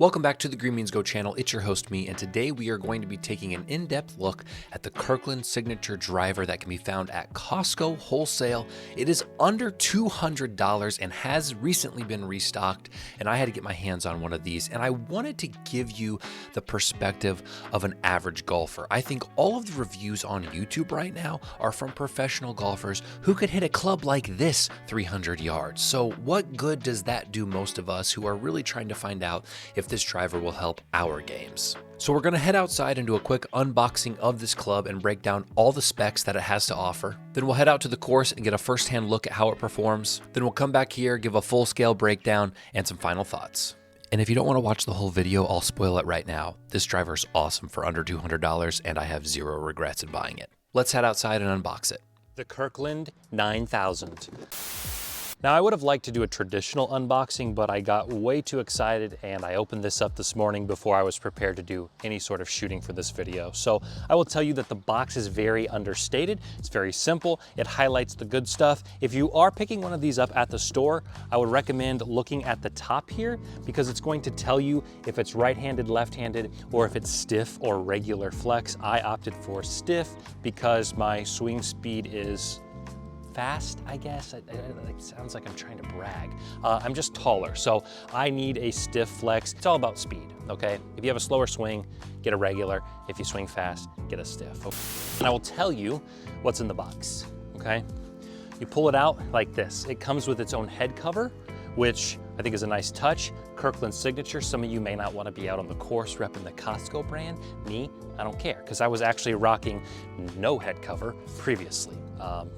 Welcome back to the Green Means Go channel. It's your host, me, and today we are going to be taking an in-depth look at the Kirkland Signature Driver that can be found at Costco wholesale. It is under $200 and has recently been restocked, and I had to get my hands on one of these, and I wanted to give you the perspective of an average golfer. I think all of the reviews on YouTube right now are from professional golfers who could hit a club like this 300 yards. So what good does that do most of us who are really trying to find out if this driver will help our games? So we're gonna head outside and do a quick unboxing of this club and break down all the specs that it has to offer. Then we'll head out to the course and get a first-hand look at how it performs. Then we'll come back here, give a full-scale breakdown and some final thoughts. And if you don't want to watch the whole video, I'll spoil it right now. This driver is awesome for under $200 and I have zero regrets in buying it. Let's head outside and unbox it. The Kirkland 9000. Now, I would have liked to do a traditional unboxing, but I got way too excited and I opened this up this morning before I was prepared to do any sort of shooting for this video. So I will tell you that the box is very understated. It's very simple. It highlights the good stuff. If you are picking one of these up at the store, I would recommend looking at the top here because it's going to tell you if it's right-handed, left-handed, or if it's stiff or regular flex. I opted for stiff because my swing speed is fast, I guess. It sounds like I'm trying to brag. I'm just taller, so I need a stiff flex. It's all about speed, okay? If you have a slower swing, get a regular. If you swing fast, get a stiff. Okay? And I will tell you what's in the box, okay? You pull it out like this. It comes with its own head cover, which I think is a nice touch. Kirkland Signature. Some of you may not want to be out on the course repping the Costco brand. Me, I don't care, because I was actually rocking no head cover previously.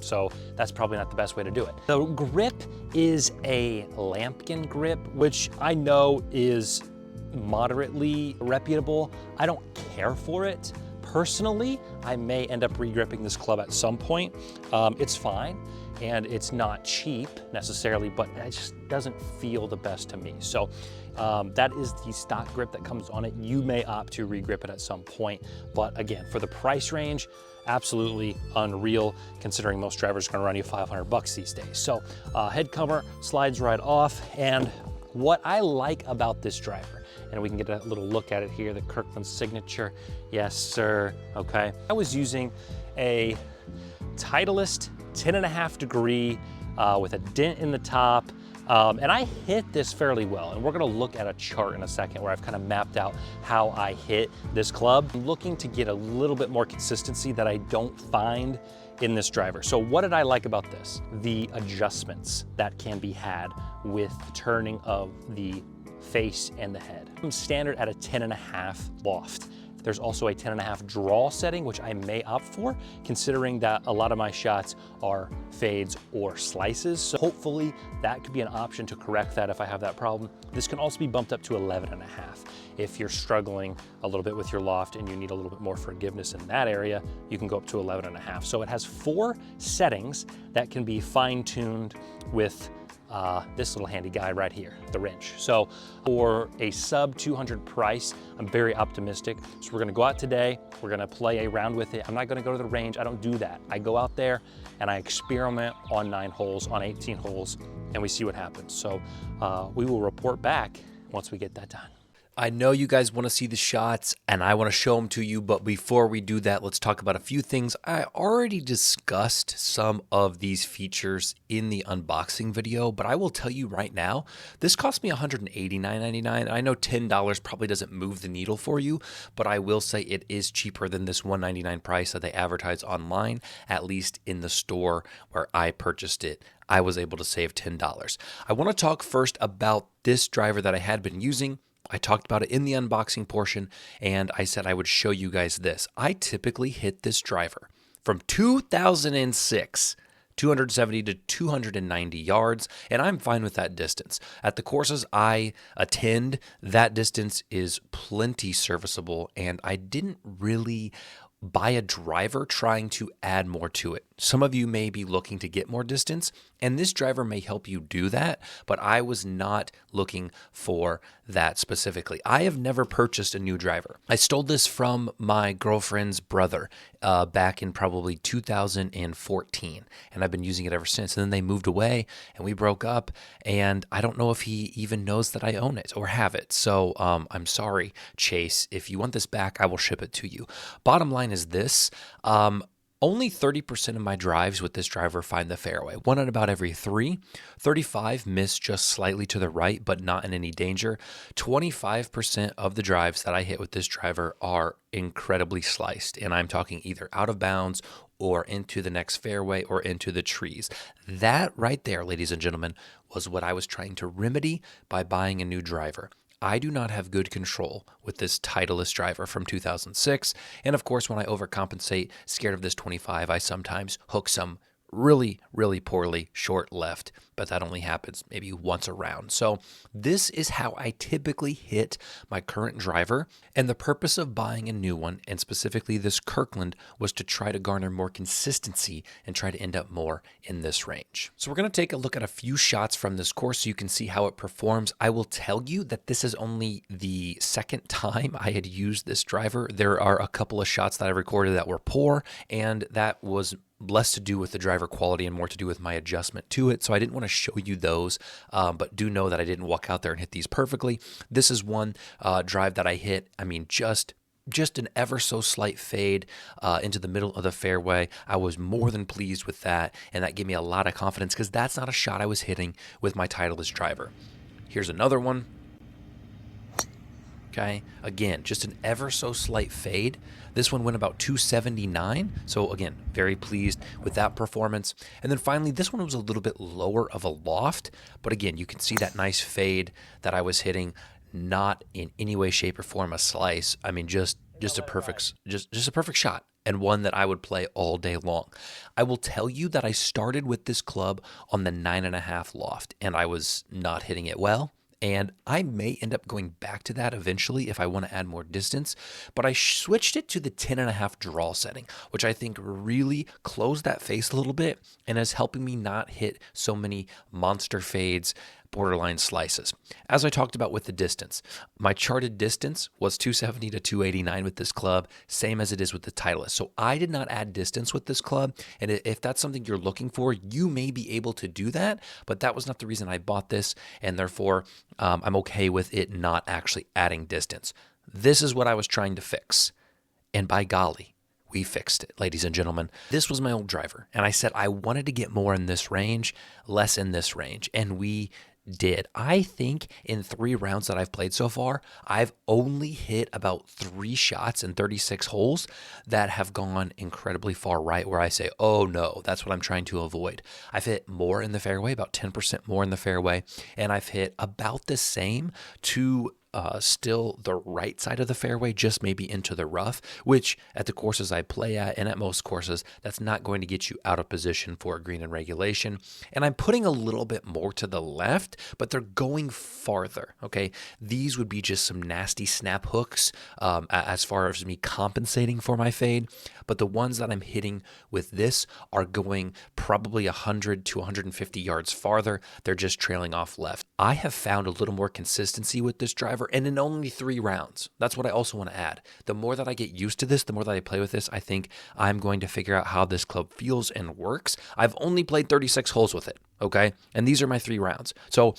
So that's probably not the best way to do it. The grip is a lambkin grip, which I know is moderately reputable. I don't care for it. Personally, I may end up re-gripping this club at some point. It's fine, and it's not cheap necessarily, but it just doesn't feel the best to me. So that is the stock grip that comes on it. You may opt to re-grip it at some point, but again, for the price range, absolutely unreal, considering most drivers are gonna run you 500 bucks these days. So head cover slides right off, and what I like about this driver, and we can get a little look at it here, the Kirkland Signature, yes sir, okay. I was using a Titleist 10.5 degree with a dent in the top, and I hit this fairly well, and we're gonna look at a chart in a second where I've kind of mapped out how I hit this club. I'm looking to get a little bit more consistency that I don't find in this driver. So what did I like about this? The adjustments that can be had with turning of the face and the head. I'm standard at a 10.5 loft. There's also a 10.5 draw setting, which I may opt for, considering that a lot of my shots are fades or slices. So hopefully that could be an option to correct that if I have that problem. This can also be bumped up to 11.5 if you're struggling a little bit with your loft and you need a little bit more forgiveness in that area. You can go up to 11.5. So it has 4 settings that can be fine-tuned with this little handy guy right here, the wrench. So for a sub 200 price, I'm very optimistic. So we're gonna go out today, we're gonna play around with it. I'm not gonna go to the range, I don't do that. I go out there and I experiment on 9 holes, on 18 holes, and we see what happens. So we will report back once we get that done. I know you guys want to see the shots and I want to show them to you, but before we do that, let's talk about a few things. I already discussed some of these features in the unboxing video, but I will tell you right now, this cost me $189.99. I know $10 probably doesn't move the needle for you, but I will say it is cheaper than this $199 price that they advertise online, at least in the store where I purchased it. I was able to save $10. I want to talk first about this driver that I had been using. I talked about it in the unboxing portion, and I said I would show you guys this. I typically hit this driver from 2006, 270 to 290 yards, and I'm fine with that distance. At the courses I attend, that distance is plenty serviceable, and I didn't really buy a driver trying to add more to it. Some of you may be looking to get more distance, And this driver may help you do that, but I was not looking for that specifically. I have never purchased a new driver. I stole this from my girlfriend's brother back in probably 2014, and I've been using it ever since. And then they moved away, and we broke up, and I don't know if he even knows that I own it or have it. So I'm sorry, Chase. If you want this back, I will ship it to you. Bottom line is this. Only 30% of my drives with this driver find the fairway. 1 in about every 3. 35 miss just slightly to the right, but not in any danger. 25% of the drives that I hit with this driver are incredibly sliced, and I'm talking either out of bounds or into the next fairway or into the trees. That right there, ladies and gentlemen, was what I was trying to remedy by buying a new driver. I do not have good control with this Titleist driver from 2006. And of course, when I overcompensate, scared of this 25, I sometimes hook some really, really poorly short left, but that only happens maybe once a round. So this is how I typically hit my current driver. And the purpose of buying a new one, and specifically this Kirkland, was to try to garner more consistency and try to end up more in this range. So we're going to take a look at a few shots from this course so you can see how it performs. I will tell you that this is only the second time I had used this driver. There are a couple of shots that I recorded that were poor, and that was less to do with the driver quality and more to do with my adjustment to it. So I didn't want to show you those, but do know that I didn't walk out there and hit these perfectly. This is one drive that I hit, I mean, just an ever so slight fade into the middle of the fairway. I was more than pleased with that, and that gave me a lot of confidence because that's not a shot I was hitting with my Titleist driver. Here's another one. Okay, again, just an ever so slight fade. This one went about 279. So again, very pleased with that performance. And then finally, this one was a little bit lower of a loft, but again, you can see that nice fade that I was hitting, not in any way, shape, or form a slice. I mean, just a perfect shot, and one that I would play all day long. I will tell you that I started with this club on the 9.5 loft, and I was not hitting it well. And I may end up going back to that eventually if I want to add more distance. But I switched it to the 10.5 draw setting, which I think really closed that face a little bit and is helping me not hit so many monster fades, borderline slices. As I talked about with the distance, my charted distance was 270 to 289 with this club, same as it is with the Titleist. So I did not add distance with this club, and if that's something you're looking for, you may be able to do that, but that was not the reason I bought this, and therefore I'm okay with it not actually adding distance. This is what I was trying to fix, and by golly, we fixed it, ladies and gentlemen. This was my old driver, and I said I wanted to get more in this range, less in this range, and we did. I think in 3 rounds that I've played so far, I've only hit about 3 shots in 36 holes that have gone incredibly far right, where I say, oh no, that's what I'm trying to avoid. I've hit more in the fairway, about 10% more in the fairway, and I've hit about the same to still the right side of the fairway, just maybe into the rough, which at the courses I play at and at most courses, that's not going to get you out of position for a green in regulation. And I'm putting a little bit more to the left, but they're going farther, okay? These would be just some nasty snap hooks as far as me compensating for my fade, but the ones that I'm hitting with this are going probably 100 to 150 yards farther. They're just trailing off left. I have found a little more consistency with this driver, and in only 3 rounds. That's what I also want to add. The more that I get used to this, the more that I play with this, I think I'm going to figure out how this club feels and works. I've only played 36 holes with it, okay? And these are my 3 rounds. So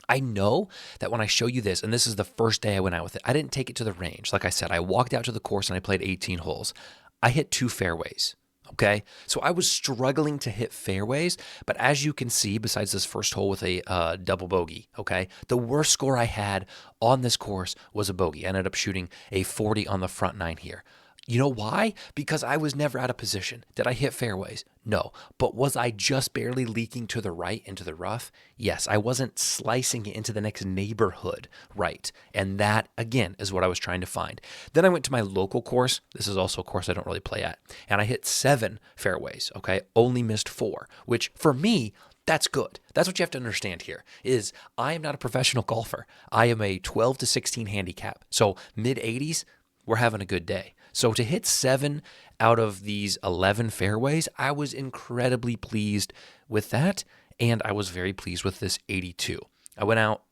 I know that when I show you this, and this is the first day I went out with it, I didn't take it to the range. Like I said, I walked out to the course and I played 18 holes. I hit 2 fairways. Okay, so I was struggling to hit fairways, but as you can see, besides this first hole with a double bogey, okay, the worst score I had on this course was a bogey. I ended up shooting a 40 on the front 9 here. You know why? Because I was never out of position. Did I hit fairways? No. But was I just barely leaking to the right into the rough? Yes. I wasn't slicing it into the next neighborhood right. And that, again, is what I was trying to find. Then I went to my local course. This is also a course I don't really play at. And I hit 7 fairways, okay? Only missed 4, which for me, that's good. That's what you have to understand here is I am not a professional golfer. I am a 12 to 16 handicap. So mid-80s, we're having a good day. So to hit 7 out of these 11 fairways, I was incredibly pleased with that, and I was very pleased with this 82. I went out,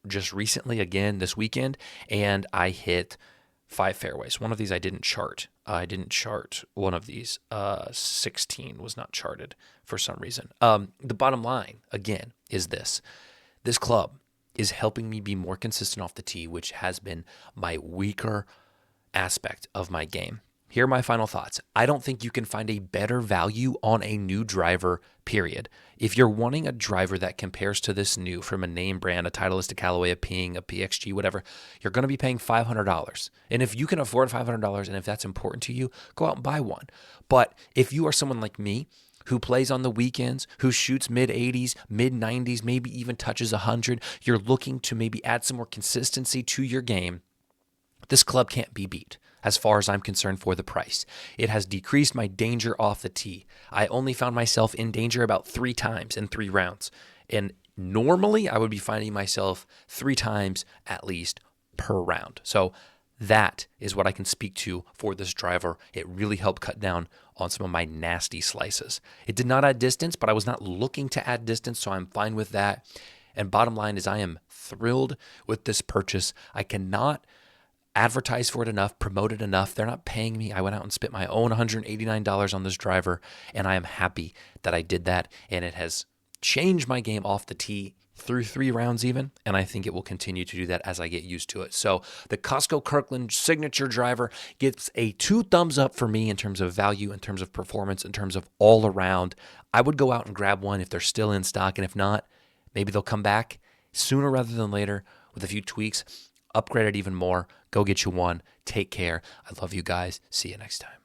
just recently again this weekend, and I hit 5 fairways. One of these I didn't chart. I didn't chart one of these. 16 was not charted for some reason. The bottom line, again, is this. This club is helping me be more consistent off the tee, which has been my weaker aspect of my game. Here are my final thoughts. I don't think you can find a better value on a new driver, period. If you're wanting a driver that compares to this new from a name brand, a Titleist, a Callaway, a Ping, a PXG, whatever, you're going to be paying $500. And if you can afford $500 and if that's important to you, go out and buy one. But if you are someone like me who plays on the weekends, who shoots mid-80s, mid-90s, maybe even touches 100, you're looking to maybe add some more consistency to your game, this club can't be beat as far as I'm concerned for the price. It has decreased my danger off the tee. I only found myself in danger about 3 times in 3 rounds. And normally I would be finding myself 3 times at least per round. So that is what I can speak to for this driver. It really helped cut down on some of my nasty slices. It did not add distance, but I was not looking to add distance, so I'm fine with that. And bottom line is I am thrilled with this purchase. I cannot advertise for it enough, promote it enough. They're not paying me. I went out and spent my own $189 on this driver, and I am happy that I did that, and it has changed my game off the tee through 3 rounds even, and I think it will continue to do that as I get used to it. So the Costco Kirkland Signature Driver gets a 2 thumbs up for me in terms of value, in terms of performance, in terms of all around. I would go out and grab one if they're still in stock, and if not, maybe they'll come back sooner rather than later with a few tweaks, upgrade it even more. Go get you one. Take care. I love you guys. See you next time.